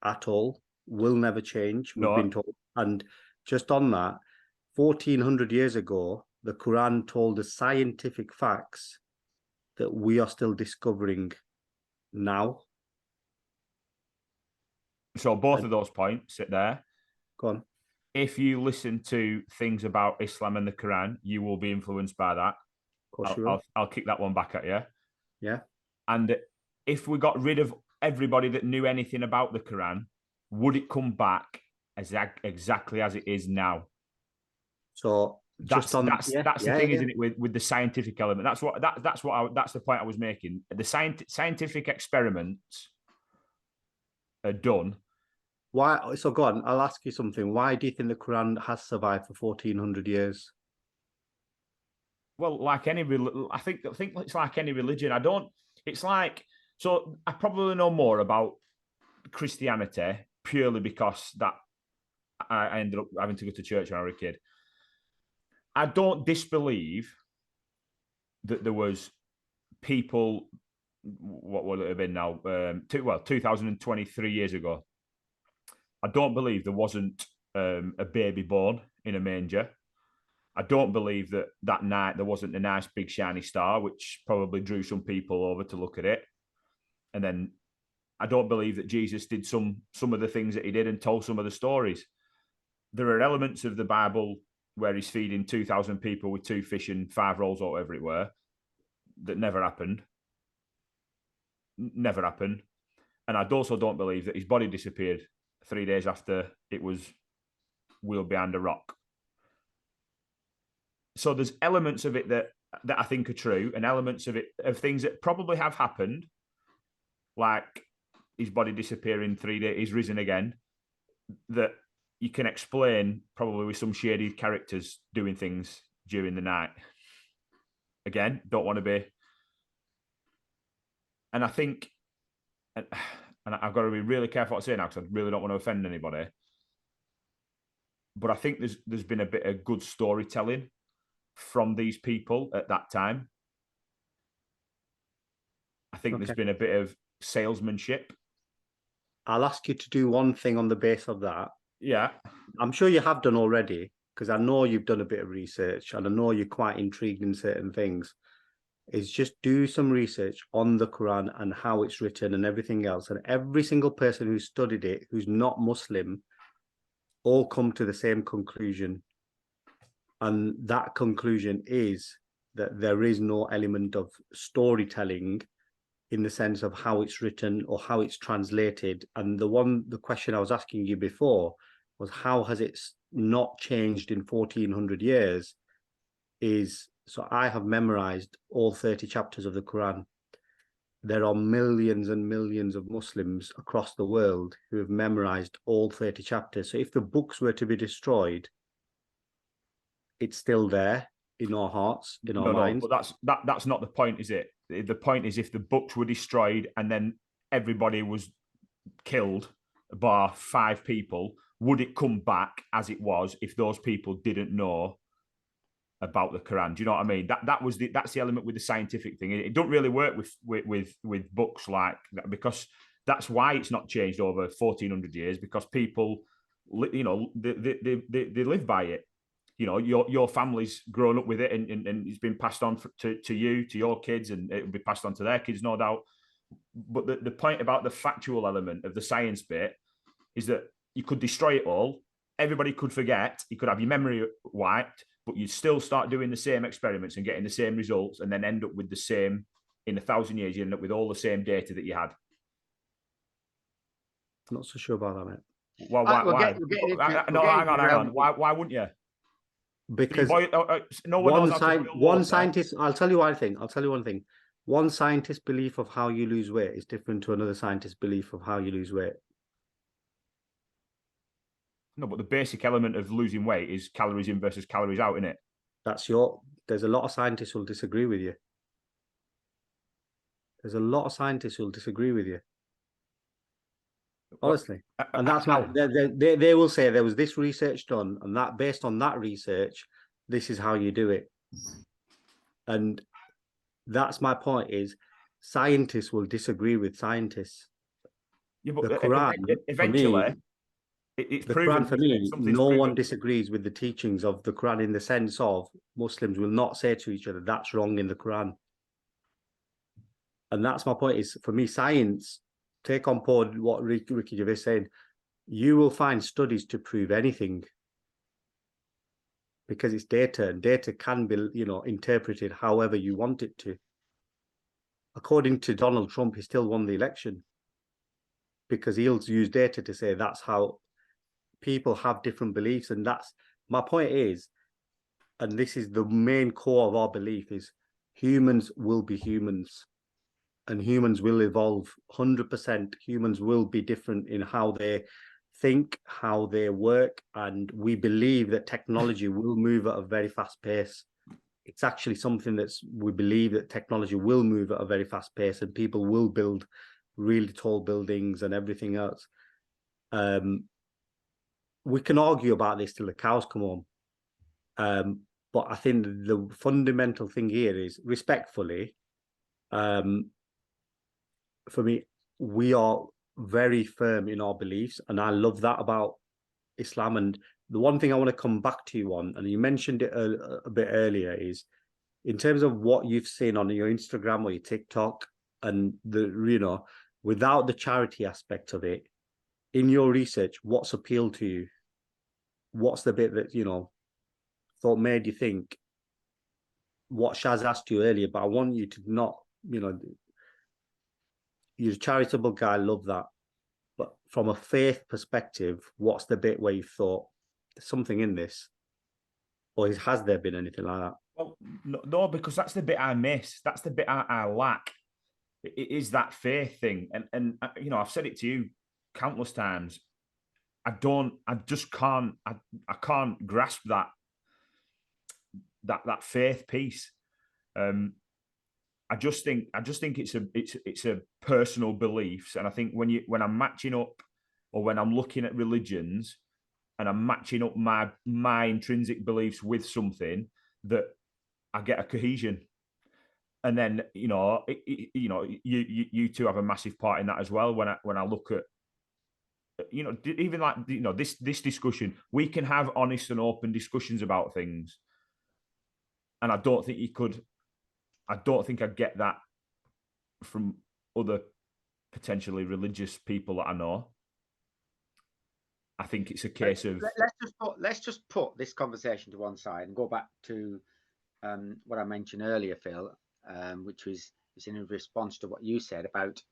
at all, will never change. We've been told. And just on that, 1400 years ago, the Quran told us scientific facts that we are still discovering now. So both of those points sit there. Go on. If you listen to things about Islam and the Quran, you will be influenced by that. Of course you will. I'll kick that one back at you. Yeah. And if we got rid of everybody that knew anything about the Quran, would it come back exactly as it is now? So that's the thing, isn't it? With the scientific element, that's the point I was making. The scientific experiments are done. Why? So go on. I'll ask you something. Why do you think the Quran has survived for 1400 years? Well, like any, I think it's like any religion. It's like, so I probably know more about Christianity purely because that I ended up having to go to church when I was a kid. I don't disbelieve that there was people, what would it have been now? 2023 years ago. I don't believe there wasn't a baby born in a manger. I don't believe that night there wasn't a nice big shiny star, which probably drew some people over to look at it. And then I don't believe that Jesus did some of the things that he did and told some of the stories. There are elements of the Bible where he's feeding 2,000 people with 2 fish and 5 rolls or whatever it were that never happened. Never happened. And I also don't believe that his body disappeared 3 days after it was wheeled behind a rock. So there's elements of it that I think are true, and elements of things that probably have happened, like his body disappearing 3 days, he's risen again, that you can explain probably with some shady characters doing things during the night. Again, don't want to be. And I think, and I've got to be really careful what I say now because I really don't want to offend anybody. But I think there's been a bit of good storytelling from these people at that time. I think there's been a bit of salesmanship. I'll ask you to do one thing on the base of that. Yeah. I'm sure you have done already, because I know you've done a bit of research and I know you're quite intrigued in certain things, is just do some research on the Quran and how it's written and everything else. And every single person who studied it, who's not Muslim, all come to the same conclusion. And that conclusion is that there is no element of storytelling in the sense of how it's written or how it's translated. And the question I was asking you before was, how has it not changed in 1400 years? So I have memorized all 30 chapters of the Quran. There are millions and millions of Muslims across the world who have memorized all 30 chapters. So if the books were to be destroyed, it's still there in our hearts, in our minds. No, but that's not the point, is it? The point is, if the books were destroyed and then everybody was killed, bar 5 people, would it come back as it was if those people didn't know about the Quran? Do you know what I mean? That's the element with the scientific thing. It don't really work with books like that, because that's why it's not changed over 1400 years, because people, they live by it. You know, your family's grown up with it, and it's been passed on to you, to your kids, and it will be passed on to their kids, no doubt. But the point about the factual element of the science bit is that you could destroy it all. Everybody could forget. You could have your memory wiped, but you'd still start doing the same experiments and getting the same results, and then end up with the same, in 1,000 years, you end up with all the same data that you had. I'm not so sure about that, mate. Well, why? Hang on. Why wouldn't you? Because one scientist, I'll tell you one thing. One scientist's belief of how you lose weight is different to another scientist's belief of how you lose weight. No, but the basic element of losing weight is calories in versus calories out, isn't it? There's a lot of scientists who will disagree with you. There's a lot of scientists who'll disagree with you. Honestly. And that's how? They will say there was this research done, and that based on that research, this is how you do it. And that's my point, is scientists will disagree with scientists. Yeah, but The Quran, eventually, it's the proven Quran for me, something's no proven. one disagrees with the teachings of the Quran, in the sense of Muslims will not say to each other, that's wrong in the Quran. And that's my point, is for me, science, take on board what Ricky Gervais is saying, you will find studies to prove anything, because it's data, and data can be, interpreted however you want it to. According to Donald Trump, he still won the election because he'll use data to say that's how people have different beliefs. And that's my point is, and this is the main core of our belief, is humans will be humans, and humans will evolve 100%. Humans will be different in how they think, how they work, and we believe that technology will move at a very fast pace. It's actually something we believe that technology will move at a very fast pace, and people will build really tall buildings and everything else. We can argue about this till the cows come home. But I think the fundamental thing here is, respectfully, for me, we are very firm in our beliefs, and I love that about Islam. And the one thing I want to come back to you on, and you mentioned it a bit earlier, is in terms of what you've seen on your Instagram or your TikTok, and without the charity aspect of it, in your research, what's appealed to you? What's the bit that thought made you think? What Shaz asked you earlier, but I want you to not, you're a charitable guy, love that. But from a faith perspective, what's the bit where you thought there's something in this? Or has there been anything like that? Well, no, because that's the bit I miss. That's the bit I lack. It is that faith thing. And I've said it to you countless times. I just can't grasp that faith piece. I just think it's a personal beliefs, and I think when I'm matching up, or when I'm looking at religions, and I'm matching up my intrinsic beliefs with something, that I get a cohesion. And then you two have a massive part in that as well. When I look at even like this discussion, we can have honest and open discussions about things, and I don't think I get that from other potentially religious people that I know. I think it's a case of let's just put this conversation to one side and go back to what I mentioned earlier, Phil, which was in response to what you said about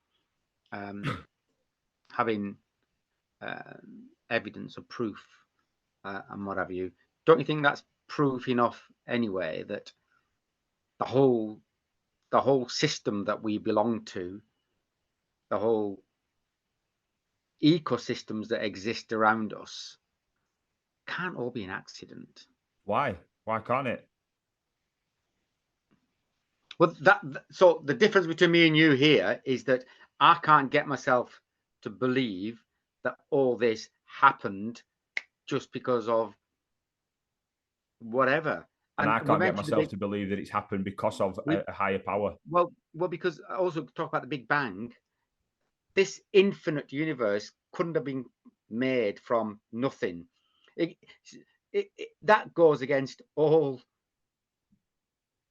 having evidence or proof and what have you. Don't you think that's proof enough anyway that the whole system that we belong to, the whole ecosystems that exist around us, can't all be an accident? Why can't it? Well, so the difference between me and you here is that I can't get myself to believe that all this happened just because of whatever. And I can't get myself to believe that it's happened because of a higher power. Well, because I also talk about the Big Bang. This infinite universe couldn't have been made from nothing. That goes against all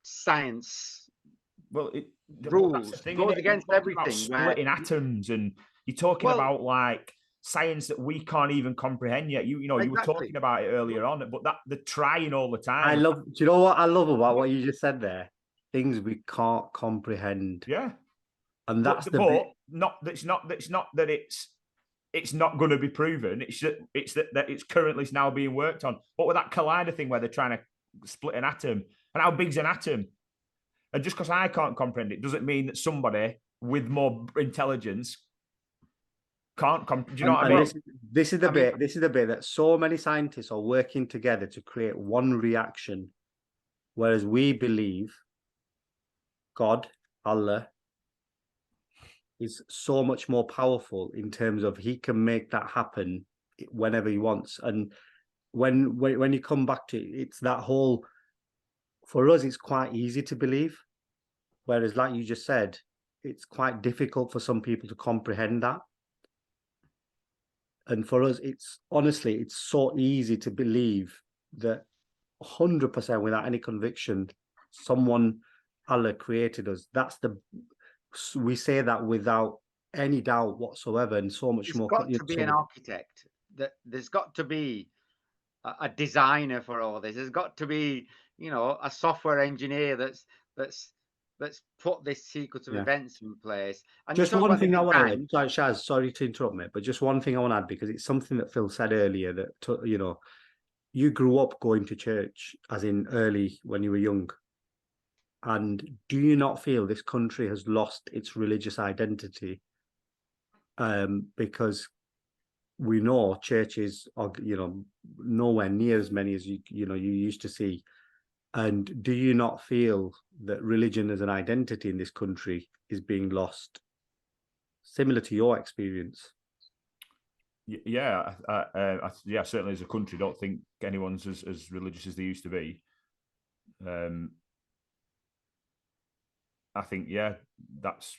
science. Well, rules. It goes against everything. Splitting atoms, and you're talking about like science that we can't even comprehend yet. You were talking about it earlier on, but they're trying all the time. Do you know what I love about what you just said there? Things we can't comprehend. Yeah, and that's it's not that it's not going to be proven. It's that it's currently now being worked on. What with that collider thing where they're trying to split an atom, and how big's an atom? And just because I can't comprehend it doesn't mean that somebody with more intelligence can't. Do you know what I mean? This is the bit. This is the bit that so many scientists are working together to create one reaction, whereas we believe God, Allah, is so much more powerful in terms of he can make that happen whenever he wants. And when you come back to it, it's that whole, for us, it's quite easy to believe. Whereas, like you just said, it's quite difficult for some people to comprehend that. And for us, it's honestly, it's so easy to believe that 100% without any conviction, someone, Allah created us. We say that without any doubt whatsoever, and so much There's more. got to be an architect. There's got to be a designer for all this. There's got to be, a software engineer that's put this sequence of events in place. And just one thing I want to add, Shaz, sorry to interrupt me, but just one thing I want to add, because it's something that Phil said earlier, that you grew up going to church, as in early when you were young. And do you not feel this country has lost its religious identity? Because we know churches are, nowhere near as many as you used to see. And do you not feel that religion as an identity in this country is being lost, similar to your experience? Yeah, certainly as a country, don't think anyone's as religious as they used to be. I think, that's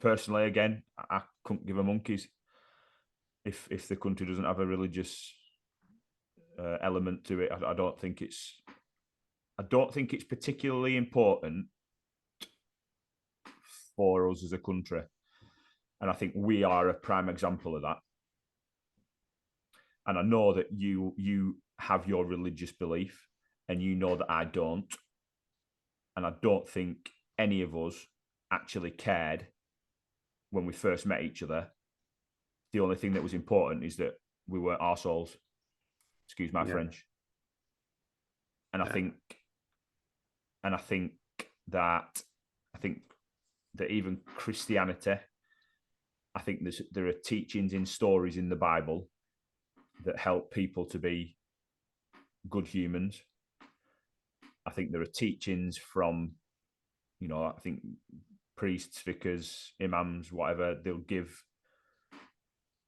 personally, again, I couldn't give a monkeys if the country doesn't have a religious element to it. I don't think it's particularly important for us as a country, and I think we are a prime example of that. And I know that you have your religious belief, and you know that I don't, and I don't think any of us actually cared when we first met each other. The only thing that was important is that we weren't arseholes. Excuse my French. And I think that even Christianity, I think there are teachings in stories in the Bible that help people to be good humans. I think there are teachings from, I think priests, vicars, imams, whatever,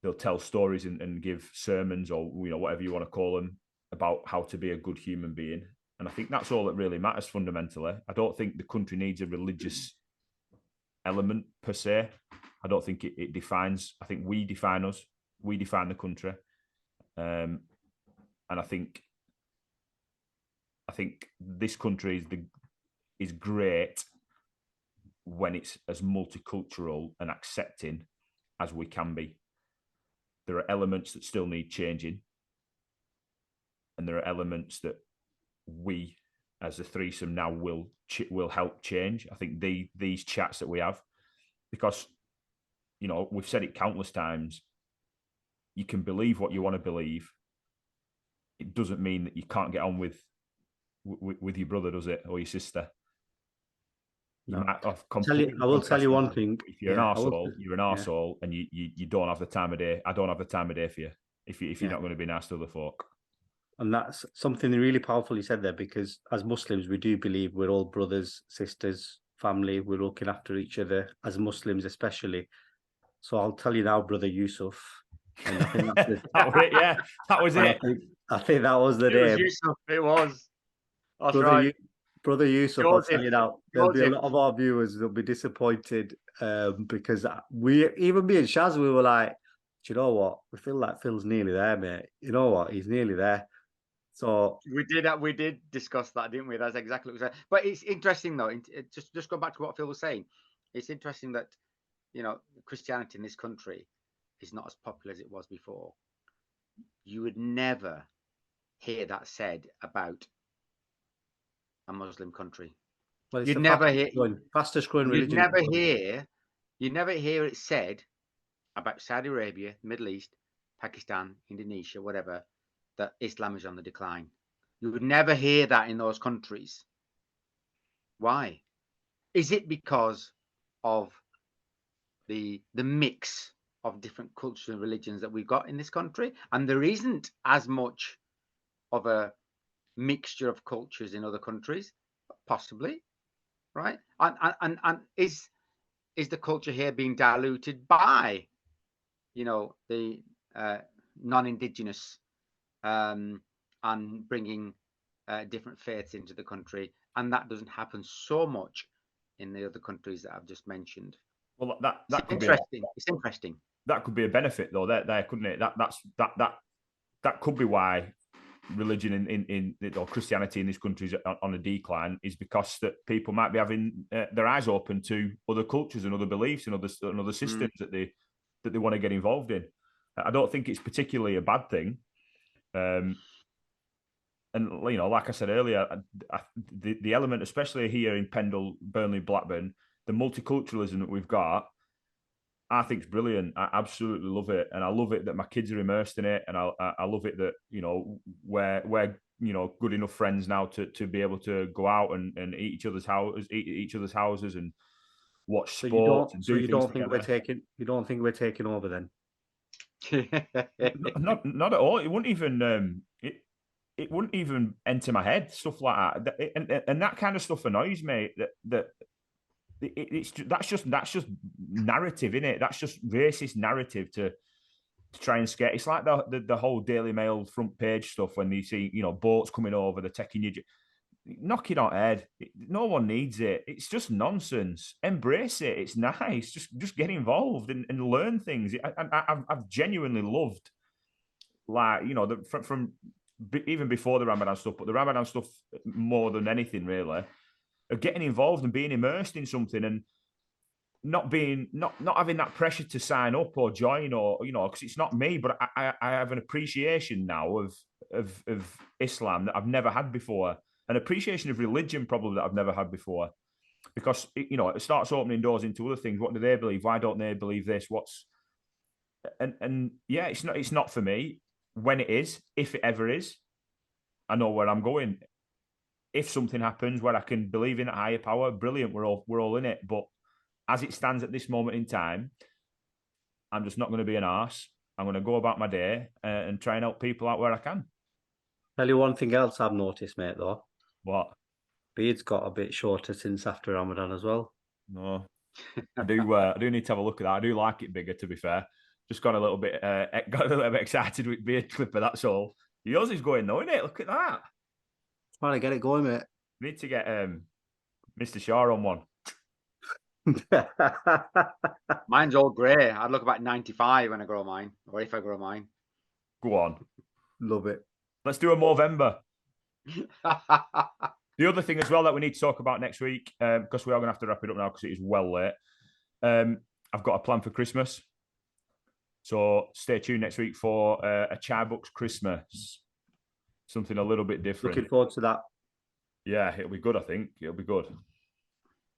they'll tell stories and give sermons, or whatever you want to call them, about how to be a good human being. And I think that's all that really matters fundamentally. I don't think the country needs a religious element per se. I don't think it defines. I think we define us. We define the country. And I think this country is great when it's as multicultural and accepting as we can be. There are elements that still need changing, and there are elements that we, as a threesome now, will help change. I think these chats that we have, because we've said it countless times, you can believe what you want to believe. It doesn't mean that you can't get on with your brother, does it, or your sister? You might have I will tell you one thing. If you're an arsehole, you're an arsehole, and you don't have the time of day. I don't have the time of day for you if you're not going to be nice to other folk. And that's something really powerful you said there, because as Muslims, we do believe we're all brothers, sisters, family. We're looking after each other, as Muslims especially. So I'll tell you now, Brother Yusuf. And I think that was it. I think that was the name. Yusuf, it was. That's Brother right. Brother Yusuf, I'll tell you now, there'll be a lot of our viewers that'll be disappointed because me and Shaz, we were like, do you know what? We feel like Phil's nearly there, mate. You know what? He's nearly there. So we did discuss that, didn't we? That's exactly what we said. But it's interesting though. Just go back to what Phil was saying. It's interesting that Christianity in this country is not as popular as it was before. You would never hear that said about a Muslim country. Well, you'd never hear fastest growing religion. You'd never hear it said about Saudi Arabia, Middle East, Pakistan, Indonesia, whatever, that Islam is on the decline. You would never hear that in those countries. Why? Is it because of the mix of different cultures and religions that we've got in this country? And there isn't as much of a mixture of cultures in other countries, possibly, right? And is is the culture here being diluted by, the non-Indigenous and bringing different faiths into the country, and that doesn't happen so much in the other countries that I've just mentioned. Well, that could interesting. It's interesting. That could be a benefit, though. There couldn't it? That could be why religion in or Christianity in this country is on a decline, is because that people might be having their eyes open to other cultures and other beliefs and other systems that they want to get involved in. I don't think it's particularly a bad thing. And like I said earlier, the element, especially here in Pendle, Burnley, Blackburn, the multiculturalism that we've got, I think it's brilliant. I absolutely love it, and I love it that my kids are immersed in it, and I love it that we're good enough friends now to be able to go out and eat each other's houses and watch sports. You don't think we're taking over then? Not at all. It wouldn't even it wouldn't even enter my head, stuff like that, and that kind of stuff annoys me. That's just narrative, innit? That's just racist narrative to try and scare. It's like the whole Daily Mail front page stuff when you see boats coming over, they're taking you. Knock it on head. No one needs it. It's just nonsense. Embrace it. It's nice. Just get involved and learn things. I've genuinely loved, like from even before the Ramadan stuff, but the Ramadan stuff more than anything really. Of getting involved and being immersed in something and not having that pressure to sign up or join or because it's not me, but I have an appreciation now of Islam that I've never had before, an appreciation of religion probably that I've never had before, because it starts opening doors into other things. What do they believe? Why don't they believe this? And yeah, it's not for me. When it is, if it ever is, I know where I'm going. If something happens where I can believe in a higher power, brilliant. We're all in it. But as it stands at this moment in time, I'm just not going to be an arse. I'm going to go about my day and try and help people out where I can. Tell you one thing else I've noticed, mate, though. What? Beard's got a bit shorter since after Ramadan as well. No, I do need to have a look at that. I do like it bigger, to be fair. Just got a little bit excited with beard clipper. That's all. Yours is going though, isn't it? Look at that. Trying to get it going, mate. Need to get Mr. Shaw on one. Mine's all grey. I'd look about 95 when I grow mine, or if I grow mine. Go on. Love it. Let's do a Movember. The other thing as well that we need to talk about next week, because we are going to have to wrap it up now because it is well late. I've got a plan for Christmas. So stay tuned next week for a Chaiibucks Christmas. Something a little bit different. Looking forward to that. Yeah, it'll be good, I think. It'll be good.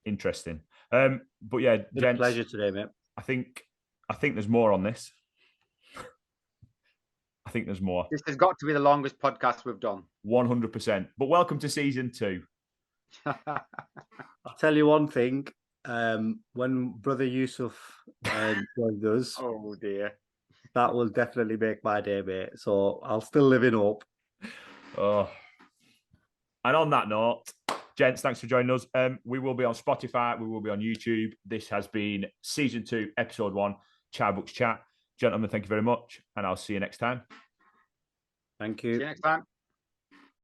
Interesting. But yeah, gents, pleasure today, mate. I think there's more on this. I think there's more. This has got to be the longest podcast we've done. 100%. But welcome to season 2. I'll tell you one thing. When Brother Yusuf joins us, oh dear, that will definitely make my day, mate. So I'll still live in hope. Oh. And on that note, gents, thanks for joining us. We will be on Spotify. We will be on YouTube. This has been season 2, episode 1, Chaiibucks Chat. Gentlemen, thank you very much. And I'll see you next time. Thank you. See you next time.